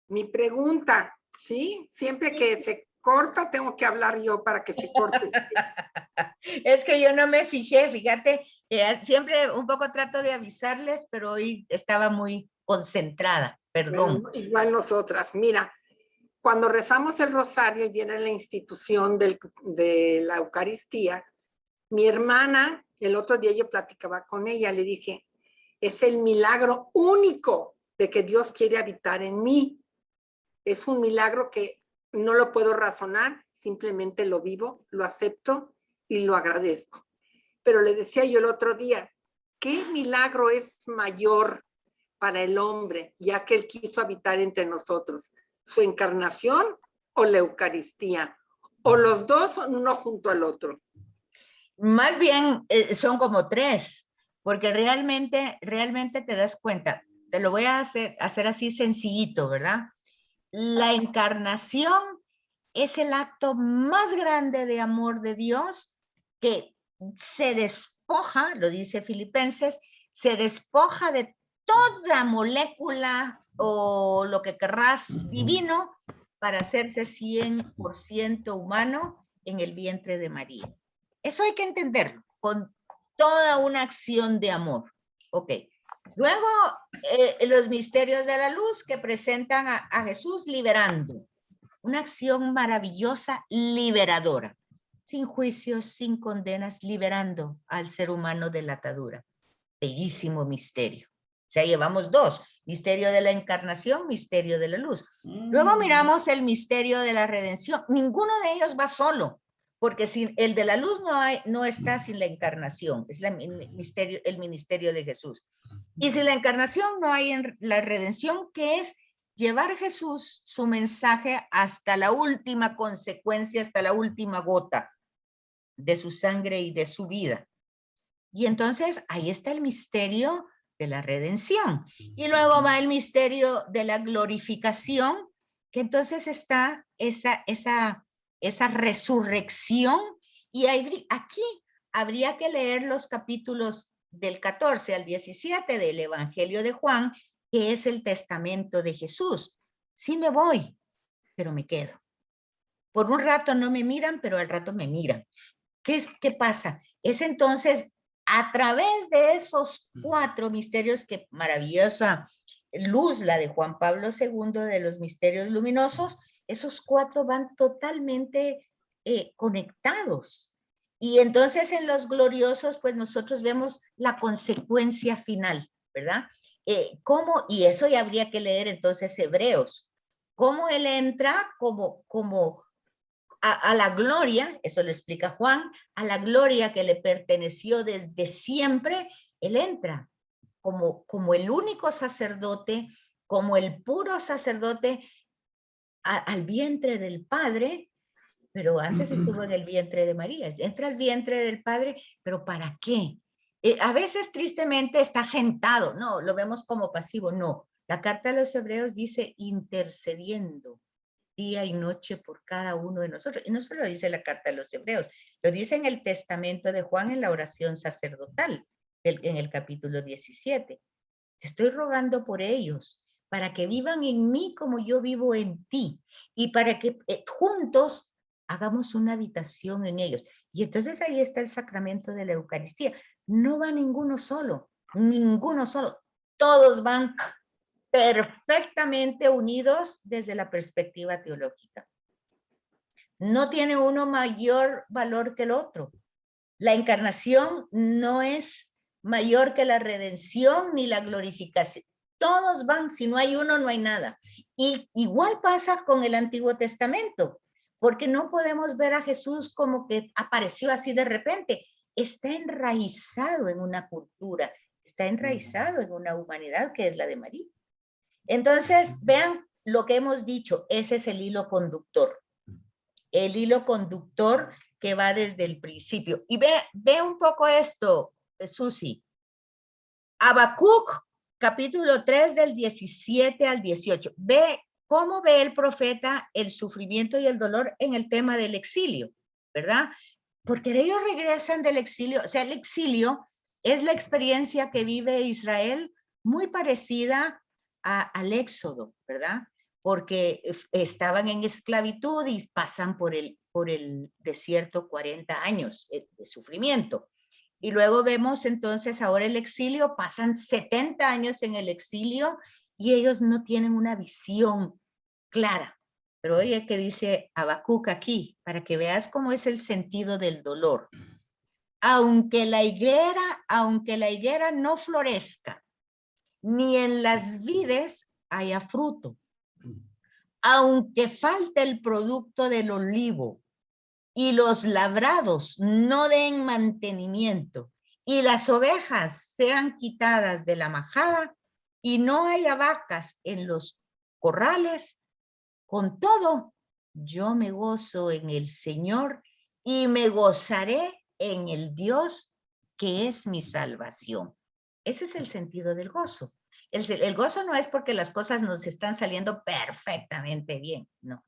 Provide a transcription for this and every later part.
Mi pregunta, ¿sí? Siempre que se corta, tengo que hablar yo para que se corte. Es que yo no me fijé, fíjate, siempre un poco trato de avisarles, pero hoy estaba muy concentrada, perdón. Bueno, igual nosotras. Mira, cuando rezamos el rosario y viene la institución de la Eucaristía, mi hermana, el otro día yo platicaba con ella, le dije, es el milagro único de que Dios quiere habitar en mí. Es un milagro que no lo puedo razonar, simplemente lo vivo, lo acepto y lo agradezco. Pero le decía yo el otro día, ¿qué milagro es mayor para el hombre, ya que él quiso habitar entre nosotros? ¿Su encarnación o la Eucaristía? ¿O los dos son uno junto al otro? Más bien son como tres, porque realmente te das cuenta. Te lo voy a hacer así sencillito, ¿verdad? La encarnación es el acto más grande de amor de Dios que se despoja, lo dice Filipenses, se despoja de toda molécula o lo que querrás divino para hacerse 100% humano en el vientre de María. Eso hay que entenderlo, con toda una acción de amor. Ok. Luego, los misterios de la luz que presentan a Jesús liberando. Una acción maravillosa, liberadora. Sin juicios, sin condenas, liberando al ser humano de la atadura. Bellísimo misterio. O sea, llevamos dos. Misterio de la encarnación, misterio de la luz. Luego miramos el misterio de la redención. Ninguno de ellos va solo, porque sin el de la luz no está sin la encarnación. Es el ministerio de Jesús. Y sin la encarnación no hay la redención, que es llevar Jesús su mensaje hasta la última consecuencia, hasta la última gota de su sangre y de su vida. Y entonces ahí está el misterio de la redención. Y luego va el misterio de la glorificación, que entonces está esa resurrección. Y aquí habría que leer los capítulos del 14 al 17 del Evangelio de Juan, que es el testamento de Jesús. Sí me voy, pero me quedo. Por un rato no me miran, pero al rato me miran. ¿Qué pasa? Es entonces a través de esos 4 misterios, que maravillosa luz la de Juan Pablo II de los misterios luminosos, esos 4 van totalmente conectados. Y entonces en los gloriosos, pues nosotros vemos la consecuencia final, ¿verdad? ¿Cómo? Y eso ya habría que leer entonces Hebreos. ¿Cómo él entra como a la gloria, eso lo explica Juan, a la gloria que le perteneció desde siempre? Él entra como el único sacerdote, como el puro sacerdote al vientre del Padre, pero antes estuvo en el vientre de María. Entra al vientre del Padre, pero ¿para qué? A veces tristemente está sentado, no, lo vemos como pasivo, no. La carta a los Hebreos dice intercediendo día y noche por cada uno de nosotros. Y no solo dice la carta de los Hebreos, lo dice en el testamento de Juan en la oración sacerdotal, en el capítulo 17. Te estoy rogando por ellos, para que vivan en mí como yo vivo en ti, y para que juntos hagamos una habitación en ellos. Y entonces ahí está el sacramento de la Eucaristía. No va ninguno solo, todos van perfectamente unidos desde la perspectiva teológica. No tiene uno mayor valor que el otro. La encarnación no es mayor que la redención ni la glorificación. Todos van, si no hay uno, no hay nada. Y igual pasa con el Antiguo Testamento, porque no podemos ver a Jesús como que apareció así de repente. Está enraizado en una cultura, está enraizado en una humanidad que es la de María. Entonces, vean lo que hemos dicho, ese es el hilo conductor. El hilo conductor que va desde el principio. Y ve un poco esto, Susi. Habacuc, capítulo 3, del 17 al 18. Ve cómo ve el profeta el sufrimiento y el dolor en el tema del exilio, ¿verdad? Porque ellos regresan del exilio, o sea, el exilio es la experiencia que vive Israel muy parecida al éxodo, ¿verdad? porque estaban en esclavitud y pasan por el desierto 40 años de sufrimiento. Y luego vemos entonces ahora el exilio, pasan 70 años en el exilio y ellos no tienen una visión clara. Pero oye, ¿qué dice Habacuc aquí? Para que veas cómo es el sentido del dolor. Aunque la higuera no florezca, ni en las vides haya fruto, aunque falte el producto del olivo, y los labrados no den mantenimiento, y las ovejas sean quitadas de la majada, y no haya vacas en los corrales, con todo, yo me gozo en el Señor y me gozaré en el Dios que es mi salvación. Ese es el sentido del gozo. El gozo no es porque las cosas nos están saliendo perfectamente bien, no.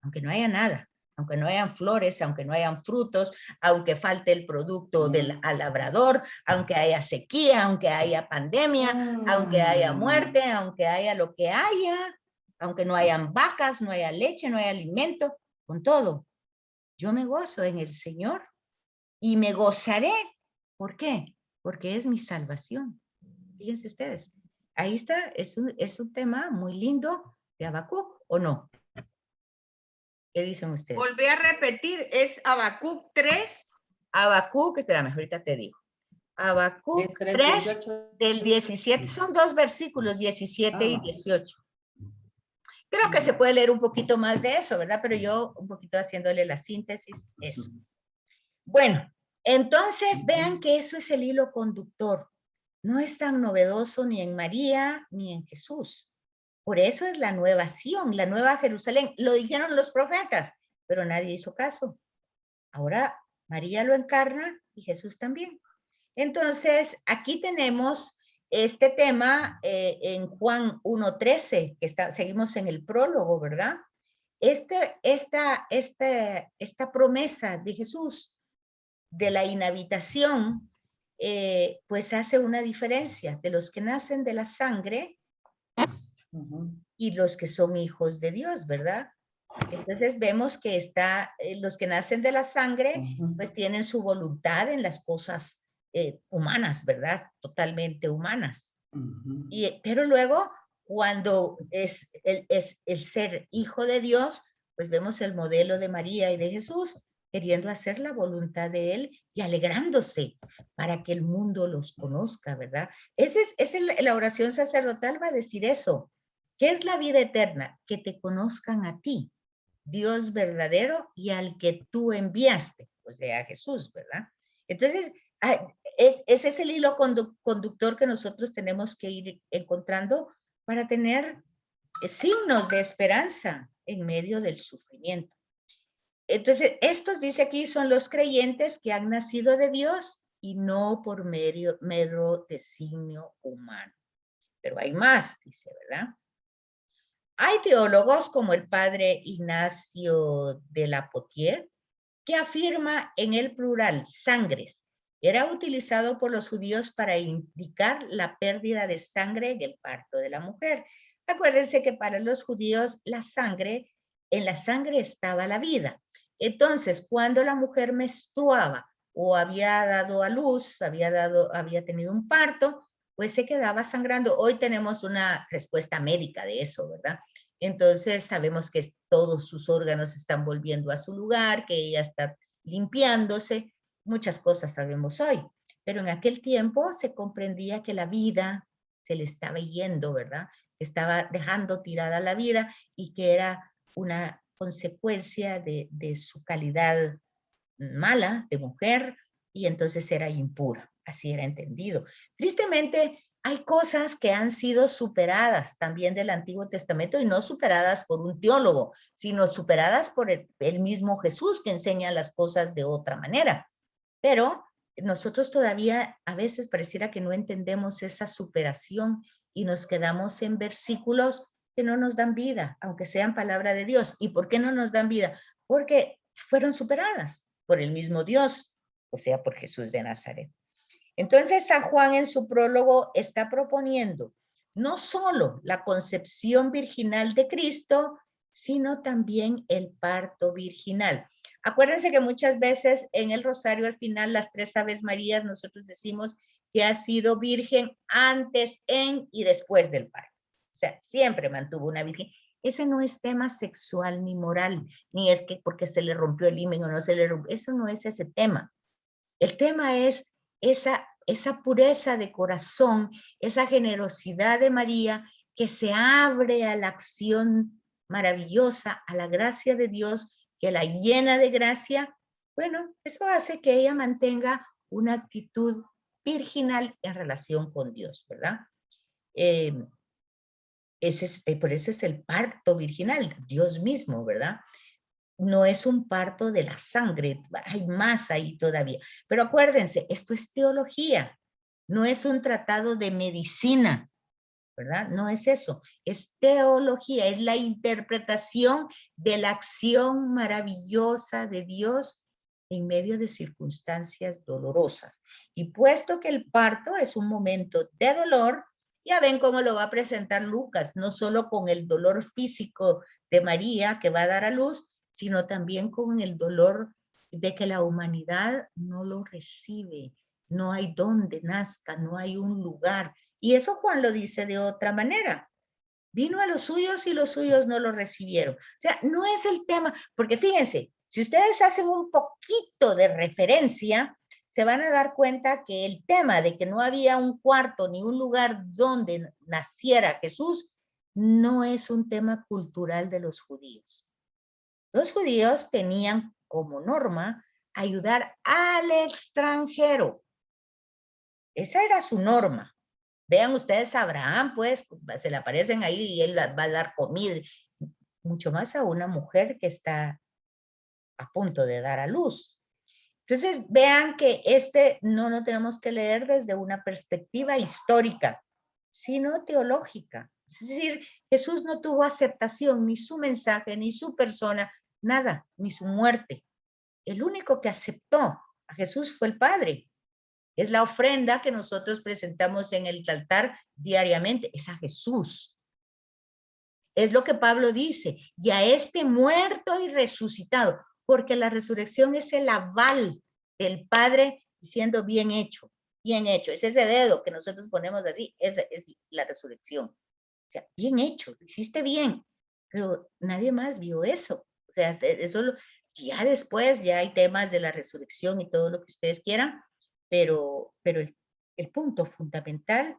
Aunque no haya nada, aunque no hayan flores, aunque no hayan frutos, aunque falte el producto del labrador, aunque haya sequía, aunque haya pandemia, aunque haya muerte, aunque haya lo que haya, aunque no hayan vacas, no haya leche, no haya alimento, con todo, yo me gozo en el Señor y me gozaré. ¿Por qué? Porque es mi salvación. Fíjense ustedes, ahí está, es un tema muy lindo de Habacuc, ¿o no? ¿Qué dicen ustedes? Volví a repetir, es Habacuc 3. Habacuc, espérame, ahorita te digo. Habacuc 3 del 17, son 2 versículos, 17 y 18. Creo que se puede leer un poquito más de eso, ¿verdad? Pero yo un poquito haciéndole la síntesis, eso. Bueno, entonces vean que eso es el hilo conductor. No es tan novedoso ni en María ni en Jesús. Por eso es la nueva Sión, la nueva Jerusalén. Lo dijeron los profetas, pero nadie hizo caso. Ahora María lo encarna y Jesús también. Entonces, aquí tenemos este tema en Juan 1:13, que seguimos en el prólogo, ¿verdad? Esta promesa de Jesús de la inhabitación, pues hace una diferencia de los que nacen de la sangre y los que son hijos de Dios, ¿verdad? Entonces vemos que los que nacen de la sangre, pues tienen su voluntad en las cosas humanas, ¿verdad? Totalmente humanas. Pero luego, cuando es el ser hijo de Dios, pues vemos el modelo de María y de Jesús, queriendo hacer la voluntad de Él y alegrándose para que el mundo los conozca, ¿verdad? La oración sacerdotal va a decir eso. ¿Qué es la vida eterna? Que te conozcan a ti, Dios verdadero, y al que tú enviaste, pues a Jesús, ¿verdad? Entonces, ese es el hilo conductor que nosotros tenemos que ir encontrando para tener signos de esperanza en medio del sufrimiento. Entonces, estos, dice aquí, son los creyentes que han nacido de Dios y no por mero designio humano. Pero hay más, dice, ¿verdad? Hay teólogos como el padre Ignacio de la Potier, que afirma en el plural sangres. Era utilizado por los judíos para indicar la pérdida de sangre en el parto de la mujer. Acuérdense que para los judíos en la sangre estaba la vida. Entonces, cuando la mujer menstruaba o había dado a luz, había tenido un parto, pues se quedaba sangrando. Hoy tenemos una respuesta médica de eso, ¿verdad? Entonces sabemos que todos sus órganos están volviendo a su lugar, que ella está limpiándose, muchas cosas sabemos hoy. Pero en aquel tiempo se comprendía que la vida se le estaba yendo, ¿verdad? Estaba dejando tirada la vida y que era una consecuencia de su calidad mala de mujer y entonces era impura. Así era entendido. Tristemente, hay cosas que han sido superadas también del Antiguo Testamento y no superadas por un teólogo, sino superadas por el mismo Jesús que enseña las cosas de otra manera. Pero nosotros todavía a veces pareciera que no entendemos esa superación y nos quedamos en versículos que no nos dan vida, aunque sean palabra de Dios. ¿Y por qué no nos dan vida? Porque fueron superadas por el mismo Dios, o sea, por Jesús de Nazaret. Entonces, San Juan en su prólogo está proponiendo no solo la concepción virginal de Cristo, sino también el parto virginal. Acuérdense que muchas veces en el rosario al final, las 3 Aves Marías, nosotros decimos que ha sido virgen antes, en y después del parto. O sea, siempre mantuvo una virgen. Ese no es tema sexual ni moral, ni es que porque se le rompió el himen o no se le rompió. Eso no es ese tema. El tema es esa pureza de corazón, esa generosidad de María que se abre a la acción maravillosa, a la gracia de Dios, que la llena de gracia. Bueno, eso hace que ella mantenga una actitud virginal en relación con Dios, ¿verdad? Por eso es el parto virginal, Dios mismo, ¿verdad? No es un parto de la sangre, hay más ahí todavía. Pero acuérdense, esto es teología, no es un tratado de medicina, ¿verdad? No es eso, es teología, es la interpretación de la acción maravillosa de Dios en medio de circunstancias dolorosas. Y puesto que el parto es un momento de dolor, ya ven cómo lo va a presentar Lucas, no solo con el dolor físico de María que va a dar a luz, sino también con el dolor de que la humanidad no lo recibe, no hay donde nazca, no hay un lugar. Y eso Juan lo dice de otra manera. Vino a los suyos y los suyos no lo recibieron. O sea, no es el tema, porque fíjense, si ustedes hacen un poquito de referencia, se van a dar cuenta que el tema de que no había un cuarto ni un lugar donde naciera Jesús no es un tema cultural de los judíos. Los judíos tenían como norma ayudar al extranjero. Esa era su norma. Vean ustedes a Abraham, pues, se le aparecen ahí y él va a dar comida. Mucho más a una mujer que está a punto de dar a luz. Entonces, vean que no tenemos que leer desde una perspectiva histórica, sino teológica. Es decir, Jesús no tuvo aceptación, ni su mensaje, ni su persona, nada, ni su muerte. El único que aceptó a Jesús fue el Padre. Es la ofrenda que nosotros presentamos en el altar diariamente, es a Jesús. Es lo que Pablo dice, y a este muerto y resucitado, porque la resurrección es el aval del Padre diciendo bien hecho, bien hecho. Es ese dedo que nosotros ponemos así, es la resurrección. O sea, bien hecho, lo hiciste bien, pero nadie más vio eso. O sea, eso ya después ya hay temas de la resurrección y todo lo que ustedes quieran, pero el punto fundamental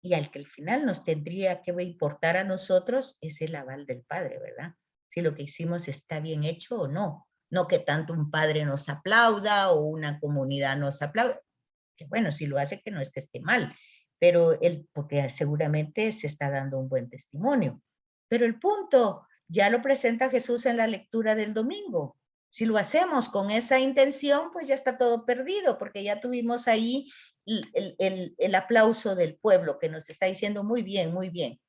y al que al final nos tendría que importar a nosotros es el aval del Padre, ¿verdad? Si lo que hicimos está bien hecho o no. No que tanto un padre nos aplauda o una comunidad nos aplauda. Que bueno, si lo hace que no esté mal, pero porque seguramente se está dando un buen testimonio. Pero el punto ya lo presenta Jesús en la lectura del domingo. Si lo hacemos con esa intención, pues ya está todo perdido, porque ya tuvimos ahí el aplauso del pueblo que nos está diciendo muy bien, muy bien.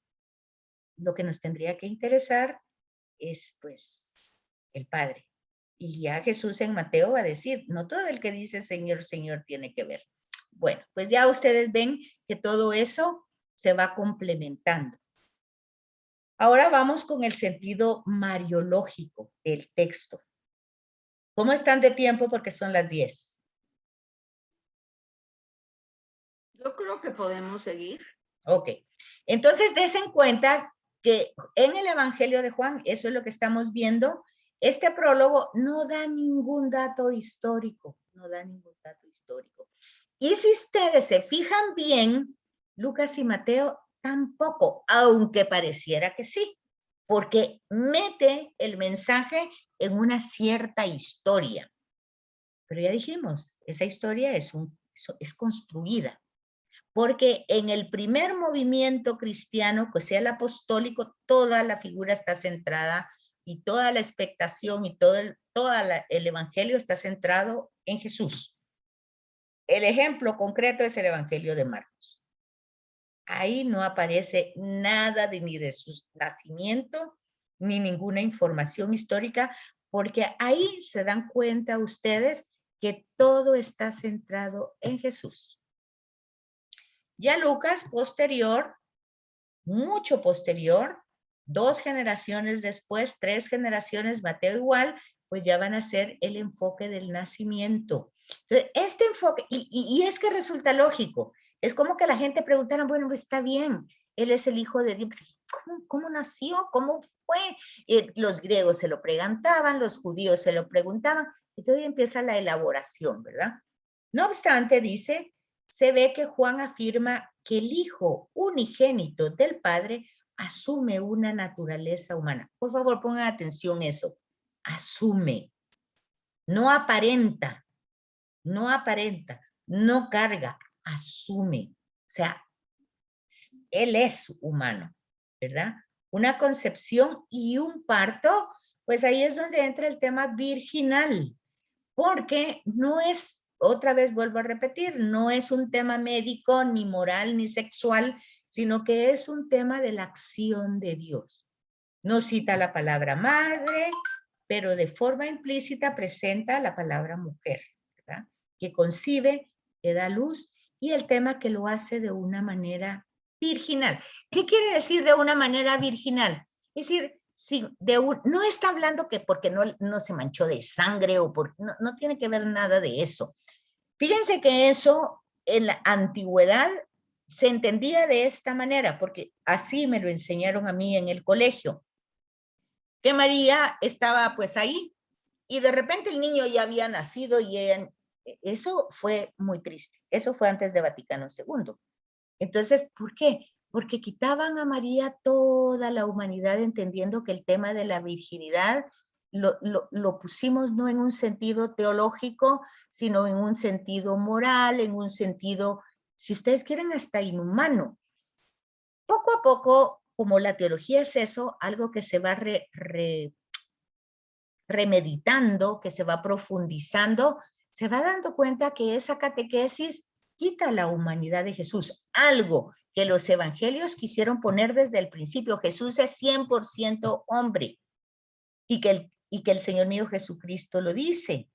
Lo que nos tendría que interesar es pues el Padre. Y ya Jesús en Mateo va a decir, no todo el que dice Señor, Señor tiene que ver. Bueno, pues ya ustedes ven que todo eso se va complementando. Ahora vamos con el sentido mariológico del texto. ¿Cómo están de tiempo? Porque son las 10. Yo creo que podemos seguir. Ok. Entonces, des en cuenta que en el Evangelio de Juan, eso es lo que estamos viendo, este prólogo no da ningún dato histórico, no da ningún dato histórico. Y si ustedes se fijan bien, Lucas y Mateo tampoco, aunque pareciera que sí, porque mete el mensaje en una cierta historia. Pero ya dijimos, esa historia es construida. Porque en el primer movimiento cristiano, pues sea el apostólico, toda la figura está centrada y toda la expectación y todo el evangelio está centrado en Jesús. El ejemplo concreto es el evangelio de Marcos. Ahí no aparece nada ni de su nacimiento, ni ninguna información histórica, porque ahí se dan cuenta ustedes que todo está centrado en Jesús. Ya Lucas, posterior, mucho posterior, 2 generaciones después, 3 generaciones, Mateo igual, pues ya van a ser el enfoque del nacimiento. Entonces, este enfoque, y es que resulta lógico, es como que la gente preguntara, bueno, pues está bien, él es el hijo de Dios, ¿cómo nació? ¿Cómo fue? Los griegos se lo preguntaban, los judíos se lo preguntaban, y todavía empieza la elaboración, ¿verdad? No obstante, dice, se ve que Juan afirma que el Hijo unigénito del Padre asume una naturaleza humana. Por favor, pongan atención eso. Asume, no aparenta, no carga, asume. O sea, él es humano, ¿verdad? Una concepción y un parto, pues ahí es donde entra el tema virginal, porque no es, otra vez vuelvo a repetir, no es un tema médico, ni moral, ni sexual, sino que es un tema de la acción de Dios. No cita la palabra madre, pero de forma implícita presenta la palabra mujer, ¿verdad? Que concibe, que da luz, y el tema que lo hace de una manera virginal. ¿Qué quiere decir de una manera virginal? Es decir, si no está hablando que porque no se manchó de sangre o no tiene que ver nada de eso. Fíjense que eso en la antigüedad se entendía de esta manera, porque así me lo enseñaron a mí en el colegio, que María estaba pues ahí y de repente el niño ya había nacido y eso fue muy triste. Eso fue antes de Vaticano II. Entonces, ¿por qué? Porque quitaban a María toda la humanidad, entendiendo que el tema de la virginidad lo pusimos no en un sentido teológico, sino en un sentido moral, en un sentido, si ustedes quieren, hasta inhumano. Poco a poco, como la teología es eso, algo que se va remeditando, que se va profundizando, se va dando cuenta que esa catequesis quita la humanidad de Jesús, algo que los evangelios quisieron poner desde el principio. Jesús es 100% hombre y que el Señor mío Jesucristo lo dice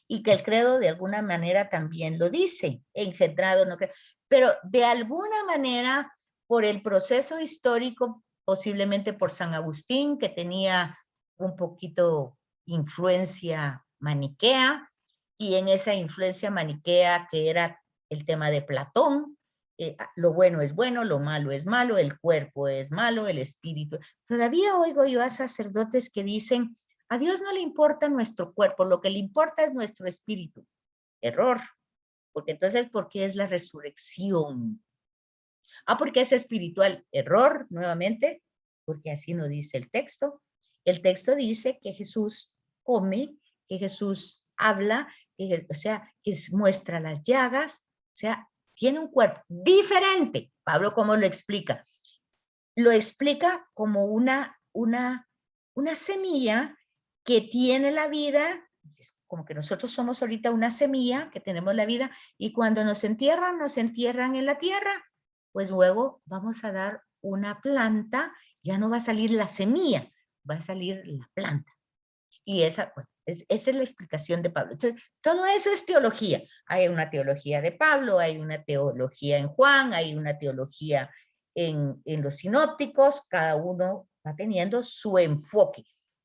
y que el credo de alguna manera también lo dice, engendrado, no creo, pero de alguna manera por el proceso histórico, posiblemente por San Agustín, que tenía un poquito influencia maniquea, y en esa influencia maniquea que era el tema de Platón, lo bueno es bueno, lo malo es malo, el cuerpo es malo, el espíritu. Todavía oigo yo a sacerdotes que dicen, a Dios no le importa nuestro cuerpo, lo que le importa es nuestro espíritu. Error, porque entonces, ¿por qué es la resurrección? Porque es espiritual. Error, nuevamente, porque así no dice el texto. El texto dice que Jesús come, que Jesús habla, o sea, que muestra las llagas, o sea, tiene un cuerpo diferente. Pablo, ¿cómo lo explica? Lo explica como una semilla que tiene la vida, como que nosotros somos ahorita una semilla que tenemos la vida, y cuando nos entierran en la tierra, pues luego vamos a dar una planta, ya no va a salir la semilla, va a salir la planta. Y esa, bueno, esa es la explicación de Pablo. Entonces, todo eso es teología. Hay una teología de Pablo, hay una teología en Juan, hay una teología en los sinópticos, cada uno va teniendo su enfoque.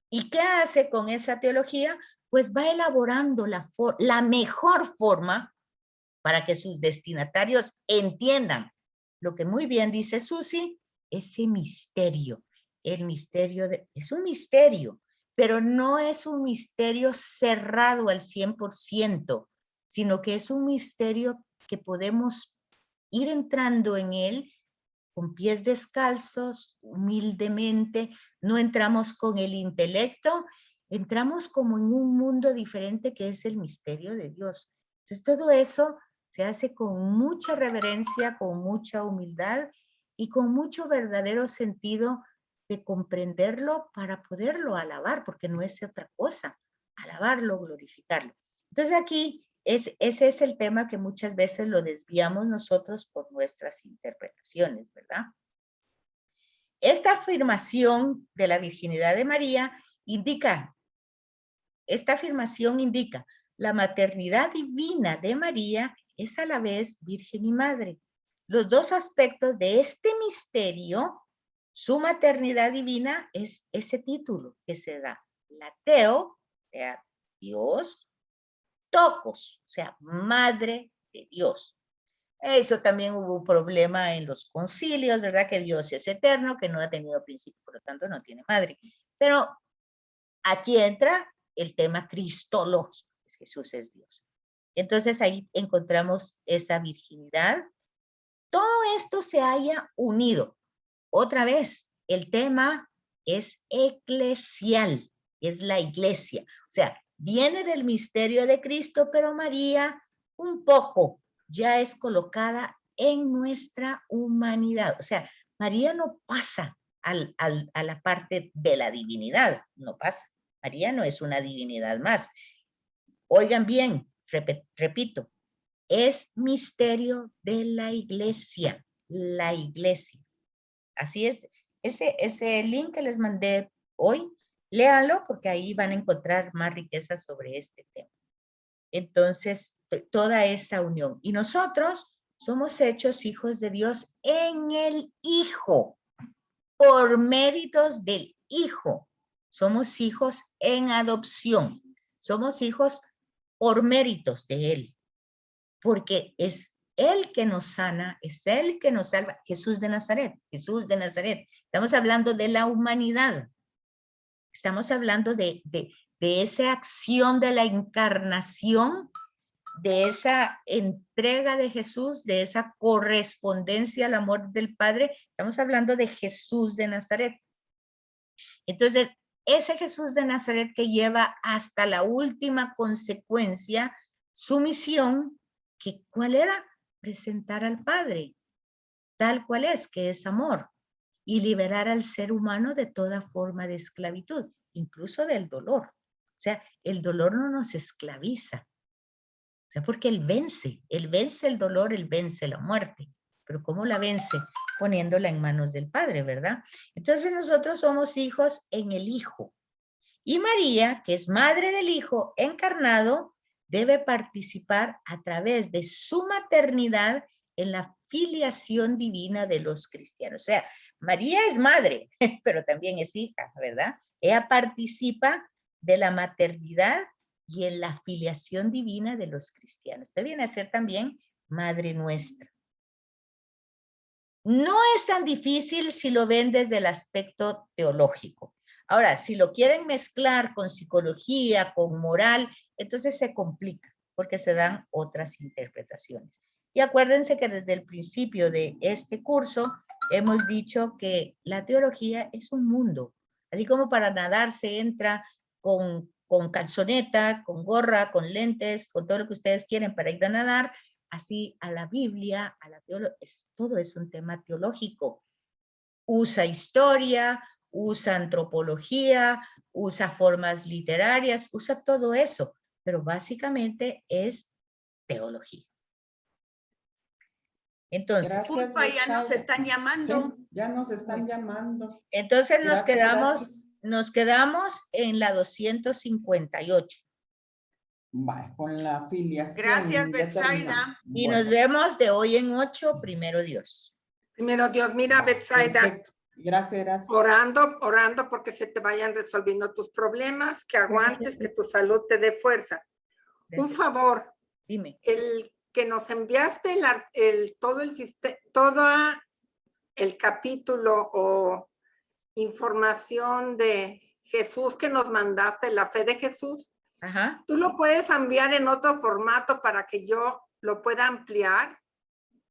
¿Y qué hace con esa teología? Pues va elaborando la mejor forma para que sus destinatarios entiendan lo que muy bien dice Susi, ese misterio. El misterio es un misterio, pero no es un misterio cerrado al 100%, sino que es un misterio que podemos ir entrando en él con pies descalzos, humildemente, no entramos con el intelecto, entramos como en un mundo diferente que es el misterio de Dios. Entonces todo eso se hace con mucha reverencia, con mucha humildad y con mucho verdadero sentido de comprenderlo para poderlo alabar, porque no es otra cosa, alabarlo, glorificarlo. Entonces aquí ese es el tema que muchas veces lo desviamos nosotros por nuestras interpretaciones, ¿verdad? Esta afirmación de la virginidad de María indica la maternidad divina de María es a la vez virgen y madre. Los dos aspectos de este misterio Su maternidad divina es ese título que se da. La Teo, o sea, Dios, Tocos, o sea, Madre de Dios. Eso también hubo un problema en los concilios, ¿verdad? Que Dios es eterno, que no ha tenido principio, por lo tanto no tiene madre. Pero aquí entra el tema cristológico, Jesús es Dios. Entonces ahí encontramos esa virginidad. Todo esto se haya unido. Otra vez, el tema es eclesial, es la iglesia. O sea, viene del misterio de Cristo, pero María un poco ya es colocada en nuestra humanidad. O sea, María no pasa a la parte de la divinidad, no pasa. María no es una divinidad más. Oigan bien, repito, es misterio de la iglesia, la iglesia. Así es, ese link que les mandé hoy, léanlo porque ahí van a encontrar más riqueza sobre este tema. Entonces, toda esa unión. Y nosotros somos hechos hijos de Dios en el Hijo, por méritos del Hijo. Somos hijos en adopción. Somos hijos por méritos de Él, porque es Él que nos sana, es Él que nos salva. Jesús de Nazaret, Jesús de Nazaret. Estamos hablando de la humanidad. Estamos hablando de esa acción de la encarnación, de esa entrega de Jesús, de esa correspondencia al amor del Padre. Estamos hablando de Jesús de Nazaret. Entonces, ese Jesús de Nazaret que lleva hasta la última consecuencia su misión, que ¿cuál era? Presentar al Padre, tal cual es, que es amor, y liberar al ser humano de toda forma de esclavitud, incluso del dolor. O sea, el dolor no nos esclaviza. O sea, porque él vence el dolor, él vence la muerte. Pero ¿cómo la vence? Poniéndola en manos del Padre, ¿verdad? Entonces nosotros somos hijos en el Hijo. Y María, que es madre del Hijo encarnado, debe participar a través de su maternidad en la filiación divina de los cristianos. O sea, María es madre, pero también es hija, ¿verdad? Ella participa de la maternidad y en la filiación divina de los cristianos. Esto viene a ser también madre nuestra. No es tan difícil si lo ven desde el aspecto teológico. Ahora, si lo quieren mezclar con psicología, con moral, entonces se complica porque se dan otras interpretaciones. Y acuérdense que desde el principio de este curso hemos dicho que la teología es un mundo. Así como para nadar se entra con calzoneta, con gorra, con lentes, con todo lo que ustedes quieren para ir a nadar, así a la Biblia, a la teología, todo es un tema teológico. Usa historia, usa antropología, usa formas literarias, usa todo eso, pero básicamente es teología. Entonces, Disculpa, ya nos están llamando. Sí, ya nos están llamando. Entonces Gracias. nos quedamos en la 258. Vale, con la filiación. Gracias, ya Betsaida. terminamos. Y Bueno, nos vemos de hoy en 8, primero Dios. Primero Dios, mira, Betsaida, perfecto. Gracias. orando porque se te vayan resolviendo tus problemas, que aguantes, que tu salud te dé fuerza. Un favor, Dime. el que nos enviaste todo el capítulo o información de Jesús que nos mandaste, la fe de Jesús, Ajá. ¿tú lo puedes enviar en otro formato para que yo lo pueda ampliar?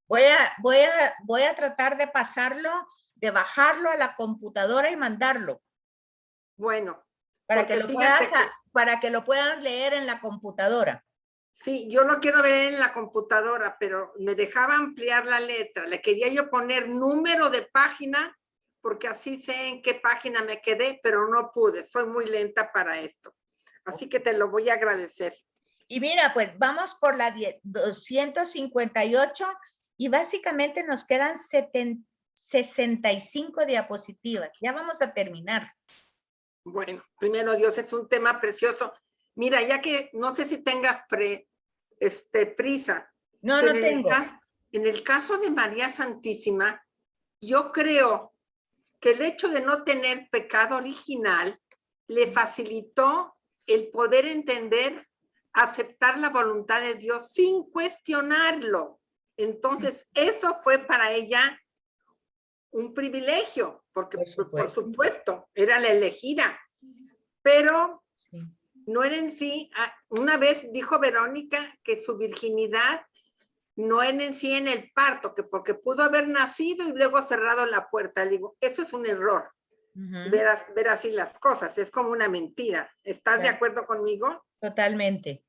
Voy a tratar de pasarlo, de bajarlo a la computadora y mandarlo. Bueno. Para que lo puedas leer en la computadora. Sí, yo lo quiero ver en la computadora, pero me dejaba ampliar la letra. Le quería yo poner número de página, porque así sé en qué página me quedé, pero no pude. Soy muy lenta para esto. Así que te lo voy a agradecer. Y mira, pues vamos por la 258 y básicamente nos quedan 65 diapositivas. Ya vamos a terminar. Bueno, primero Dios, es un tema precioso. Mira, ya que no sé si tengas prisa. No, no tengo. En el caso de María Santísima, yo creo que el hecho de no tener pecado original le facilitó el poder entender, aceptar la voluntad de Dios sin cuestionarlo. Entonces, eso fue para ella un privilegio, porque por supuesto era la elegida, pero Sí. no era en sí. Una vez dijo Verónica que su virginidad no era en sí en el parto, que porque pudo haber nacido y luego cerrado la puerta. Le digo, eso es un error. Ver así las cosas, es como una mentira. ¿Estás de acuerdo conmigo? Totalmente.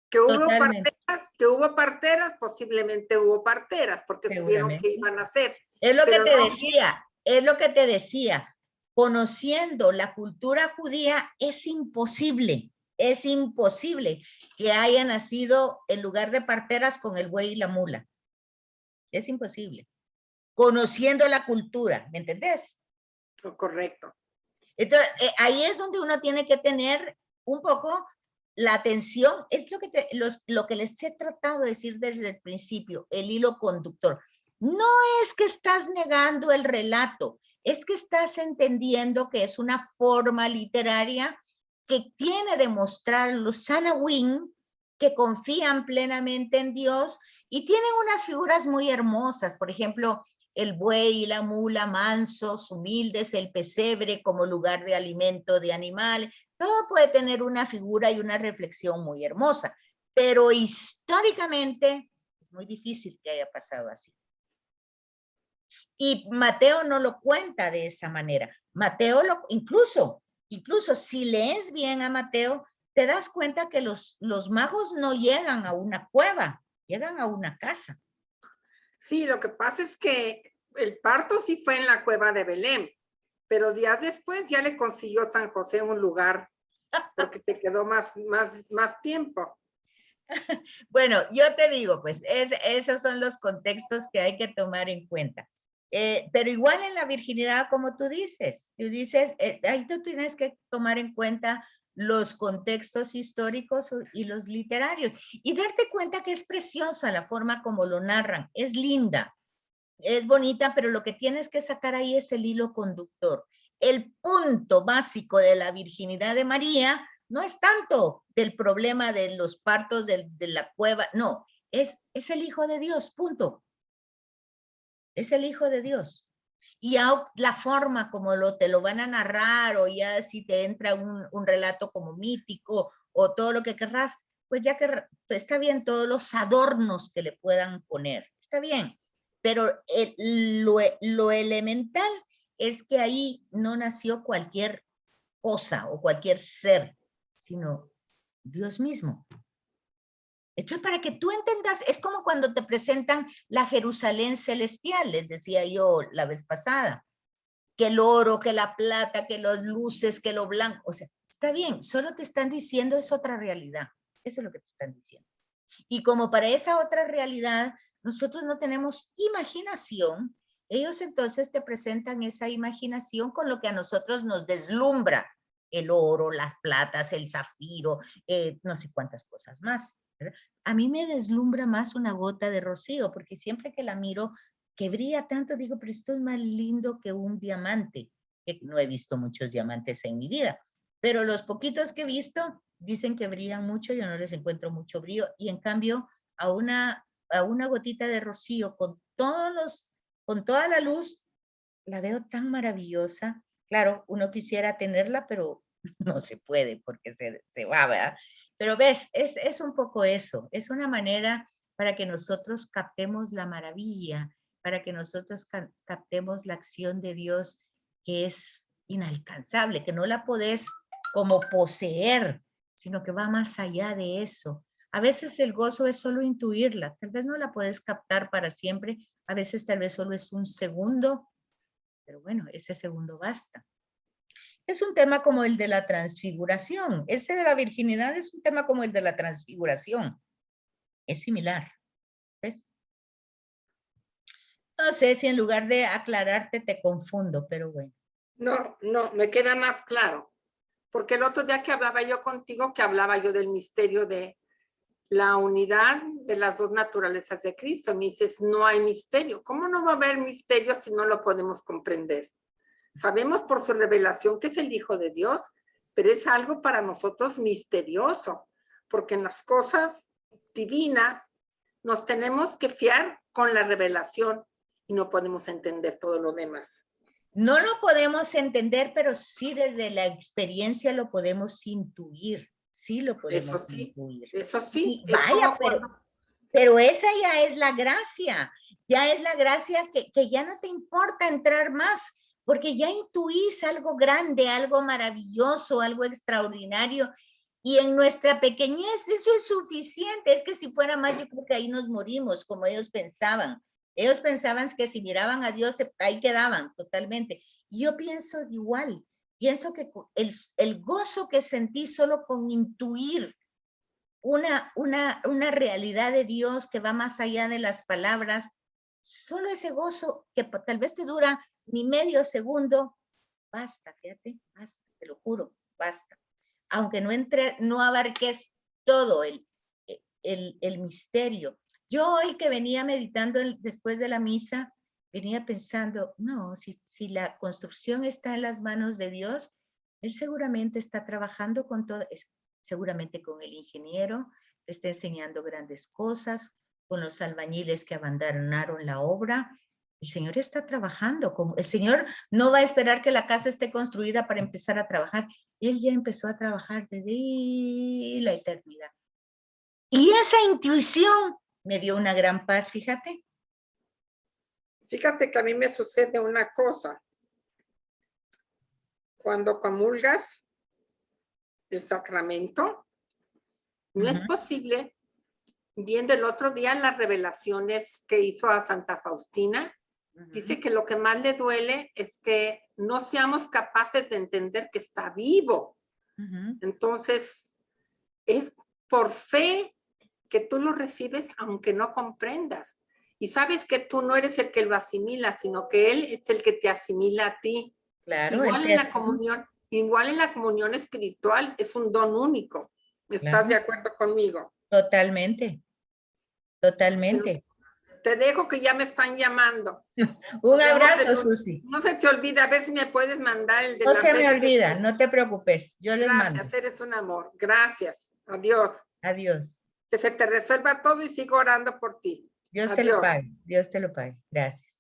Que hubo parteras, posiblemente hubo parteras, porque supieron que iban a hacer. Es lo que te decía, es lo que te decía. Conociendo la cultura judía, es imposible que haya nacido en lugar de parteras con el buey y la mula. Es imposible. Conociendo la cultura, ¿me entendés? Correcto. Entonces, ahí es donde uno tiene que tener un poco la atención, es lo que les he tratado de decir desde el principio, el hilo conductor. No es que estás negando el relato, es que estás entendiendo que es una forma literaria que tiene de mostrar los Sanawin que confían plenamente en Dios y tienen unas figuras muy hermosas, por ejemplo, el buey y la mula mansos, humildes, el pesebre como lugar de alimento de animales. Todo puede tener una figura y una reflexión muy hermosa, pero históricamente es muy difícil que haya pasado así. Y Mateo no lo cuenta de esa manera. Mateo, incluso si lees bien a Mateo, te das cuenta que los magos no llegan a una cueva, llegan a una casa. Sí, lo que pasa es que el parto sí fue en la cueva de Belén, pero días después ya le consiguió San José un lugar porque te quedó más tiempo. Bueno, yo te digo, pues esos son los contextos que hay que tomar en cuenta. Pero igual en la virginidad, como tú dices, ahí tú tienes que tomar en cuenta los contextos históricos y los literarios y darte cuenta que es preciosa la forma como lo narran, es linda, es bonita, pero lo que tienes que sacar ahí es el hilo conductor. El punto básico de la virginidad de María no es tanto del problema de los partos de la cueva, no, es el Hijo de Dios, punto. Es el Hijo de Dios. Y ya la forma como te lo van a narrar, o ya si te entra un relato como mítico, o todo lo que querrás, pues ya que está bien todos los adornos que le puedan poner, está bien. Pero lo elemental es que ahí no nació cualquier cosa o cualquier ser, sino Dios mismo. Entonces, para que tú entendas, es como cuando te presentan la Jerusalén celestial, les decía yo la vez pasada, que el oro, que la plata, que las luces, que lo blanco, o sea, está bien, solo te están diciendo es otra realidad, eso es lo que te están diciendo. Y como para esa otra realidad nosotros no tenemos imaginación, ellos entonces te presentan esa imaginación con lo que a nosotros nos deslumbra, el oro, las platas, el zafiro, no sé cuántas cosas más, ¿verdad? A mí me deslumbra más una gota de rocío, porque siempre que la miro, que brilla tanto, digo, pero esto es más lindo que un diamante, que no he visto muchos diamantes en mi vida, pero los poquitos que he visto dicen que brillan mucho, yo no les encuentro mucho brillo, y en cambio a una gotita de rocío con toda la luz, la veo tan maravillosa. Claro, uno quisiera tenerla, pero no se puede porque se va, ¿verdad? Pero ves, es un poco eso, es una manera para que nosotros captemos la maravilla, para que nosotros captemos la acción de Dios que es inalcanzable, que no la podés como poseer, sino que va más allá de eso. A veces el gozo es solo intuirla, tal vez no la puedes captar para siempre, a veces tal vez solo es un segundo, pero bueno, ese segundo basta. Es un tema como el de la transfiguración. Ese de la virginidad es un tema como el de la transfiguración. Es similar, ¿ves? No sé si en lugar de aclararte te confundo, pero bueno. No, me queda más claro. Porque el otro día que hablaba yo contigo, que hablaba yo del misterio de la unidad de las dos naturalezas de Cristo. Me dices, no hay misterio. ¿Cómo no va a haber misterio si no lo podemos comprender? Sabemos por su revelación que es el Hijo de Dios, pero es algo para nosotros misterioso, porque en las cosas divinas nos tenemos que fiar con la revelación y no podemos entender todo lo demás. No lo podemos entender, pero sí desde la experiencia lo podemos intuir. Sí lo podemos intuir. Eso sí. Y vaya, pero esa ya es la gracia. Ya es la gracia que ya no te importa entrar más, porque ya intuís algo grande, algo maravilloso, algo extraordinario. Y en nuestra pequeñez eso es suficiente. Es que si fuera más, yo creo que ahí nos morimos, como ellos pensaban. Ellos pensaban que si miraban a Dios, ahí quedaban totalmente. Y yo pienso igual. Pienso que el gozo que sentí solo con intuir una realidad de Dios que va más allá de las palabras, solo ese gozo que tal vez te dura ni medio segundo, basta, fíjate, basta, te lo juro, basta. Aunque no abarques todo el misterio. Yo hoy que venía meditando después de la misa, venía pensando, no, si la construcción está en las manos de Dios, Él seguramente está trabajando con todo, seguramente con el ingeniero, le está enseñando grandes cosas, con los albañiles que abandonaron la obra. El Señor está trabajando, el Señor no va a esperar que la casa esté construida para empezar a trabajar. Él ya empezó a trabajar desde la eternidad. Y esa intuición me dio una gran paz, fíjate. Fíjate que a mí me sucede una cosa. Cuando comulgas el sacramento, no es posible, viendo el otro día las revelaciones que hizo a Santa Faustina, dice que lo que más le duele es que no seamos capaces de entender que está vivo. Entonces, es por fe que tú lo recibes aunque no comprendas. Y sabes que tú no eres el que lo asimila, sino que Él es el que te asimila a ti. Claro, igual en la comunión espiritual es un don único. ¿Estás de acuerdo conmigo? Totalmente. Totalmente. Te dejo que ya me están llamando. Un abrazo, Susi. No se te olvide, a ver si me puedes mandar el de No la se me olvida, no te preocupes, yo les mando. Gracias, eres un amor. Gracias. Adiós. Adiós. Que se te resuelva todo y sigo orando por ti. Dios te lo pague, Dios te lo pague. Gracias.